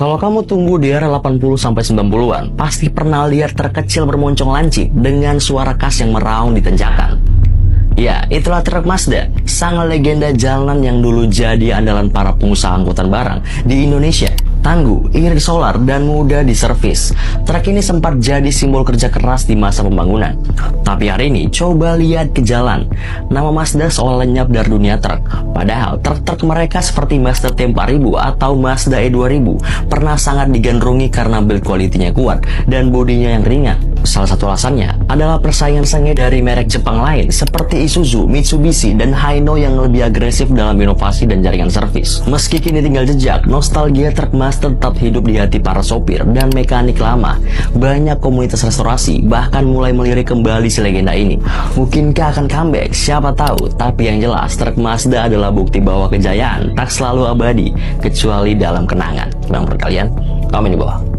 Kalau kamu tumbuh di era 80-90-an, pasti pernah lihat truk kecil bermoncong lancip dengan suara khas yang meraung di tanjakan. Ya, itulah truk Mazda, sang legenda jalanan yang dulu jadi andalan para pengusaha angkutan barang di Indonesia. Tangguh, irit solar, dan mudah diservis. Truk ini sempat jadi simbol kerja keras di masa pembangunan. Tapi hari ini, coba lihat ke jalan. Nama Mazda seolah lenyap dari dunia truk. Padahal, truk-truk mereka seperti Mazda T4000 atau Mazda E2000 pernah sangat digandrungi karena build quality-nya kuat dan bodinya yang ringan. Salah satu alasannya adalah persaingan sengit dari merek Jepang lain seperti Isuzu, Mitsubishi, dan Hino yang lebih agresif dalam inovasi dan jaringan servis. Meski kini tinggal jejak, nostalgia truk Mazda tetap hidup di hati para sopir dan mekanik lama. Banyak komunitas restorasi bahkan mulai melirik kembali si legenda ini. Mungkinkah akan comeback? Siapa tahu. Tapi yang jelas, truk Mazda adalah bukti bahwa kejayaan tak selalu abadi, kecuali dalam kenangan. Bang, menurut kalian? Komen di bawah.